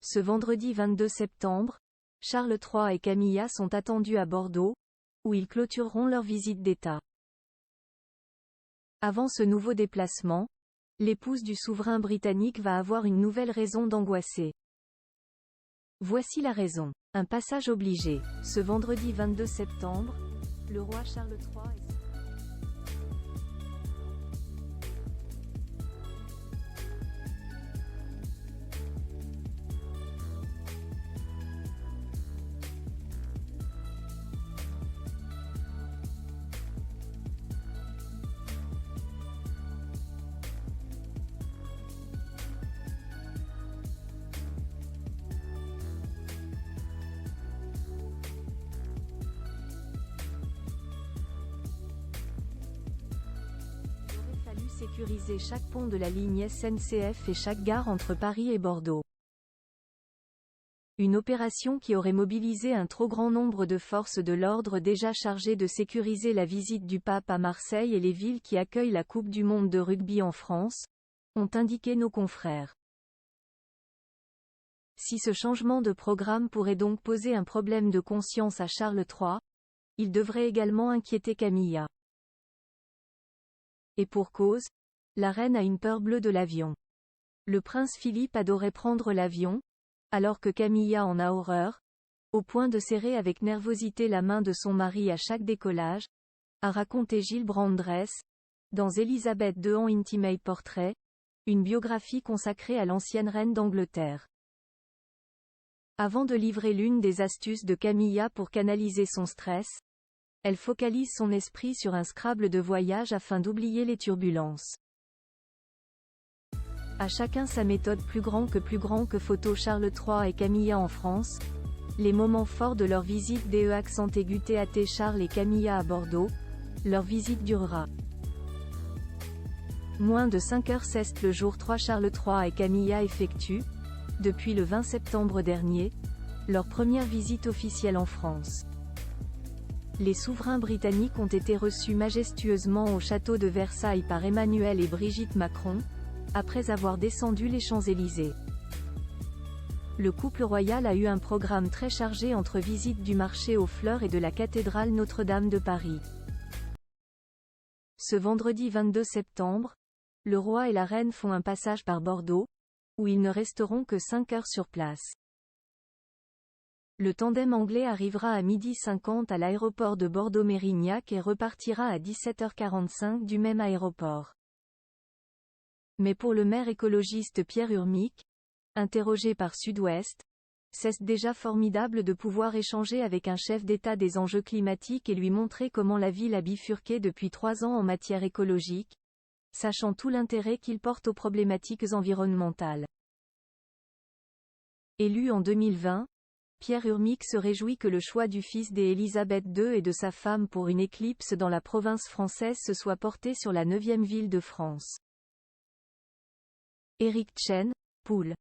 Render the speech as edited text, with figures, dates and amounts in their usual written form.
Ce vendredi 22 septembre, Charles III et Camilla sont attendus à Bordeaux, où ils clôtureront leur visite d'État. Avant ce nouveau déplacement, l'épouse du souverain britannique va avoir une nouvelle raison d'angoisser. Voici la raison. Un passage obligé. Ce vendredi 22 septembre, le roi Charles III et sécuriser chaque pont de la ligne SNCF et chaque gare entre Paris et Bordeaux. Une opération qui aurait mobilisé un trop grand nombre de forces de l'ordre déjà chargées de sécuriser la visite du pape à Marseille et les villes qui accueillent la Coupe du monde de rugby en France, ont indiqué nos confrères. Si ce changement de programme pourrait donc poser un problème de conscience à Charles III, il devrait également inquiéter Camilla. Et pour cause, la reine a une peur bleue de l'avion. Le prince Philippe adorait prendre l'avion, alors que Camilla en a horreur, au point de serrer avec nervosité la main de son mari à chaque décollage, a raconté Gilles Brandress, dans Élisabeth II en Intimate Portrait, une biographie consacrée à l'ancienne reine d'Angleterre. Avant de livrer l'une des astuces de Camilla pour canaliser son stress, elle focalise son esprit sur un Scrabble de voyage afin d'oublier les turbulences. À chacun sa méthode plus grand que photo Charles III et Camilla en France, les moments forts de leur visite DE accent aigu TAT Charles et Camilla à Bordeaux, leur visite durera moins de 5h16 le jour 3 Charles III et Camilla effectuent, depuis le 20 septembre dernier, leur première visite officielle en France. Les souverains britanniques ont été reçus majestueusement au château de Versailles par Emmanuel et Brigitte Macron, après avoir descendu les Champs-Élysées. Le couple royal a eu un programme très chargé entre visites du marché aux fleurs et de la cathédrale Notre-Dame de Paris. Ce vendredi 22 septembre, le roi et la reine font un passage par Bordeaux, où ils ne resteront que 5 heures sur place. Le tandem anglais arrivera à 12h50 à l'aéroport de Bordeaux-Mérignac et repartira à 17h45 du même aéroport. Mais pour le maire écologiste Pierre Urmic, interrogé par Sud-Ouest, c'est déjà formidable de pouvoir échanger avec un chef d'État des enjeux climatiques et lui montrer comment la ville a bifurqué depuis 3 ans en matière écologique, sachant tout l'intérêt qu'il porte aux problématiques environnementales. Élu en 2020, Pierre Urmic se réjouit que le choix du fils d'Élisabeth II et de sa femme pour une éclipse dans la province française se soit porté sur la 9e ville de France. Éric Tchen, Poule.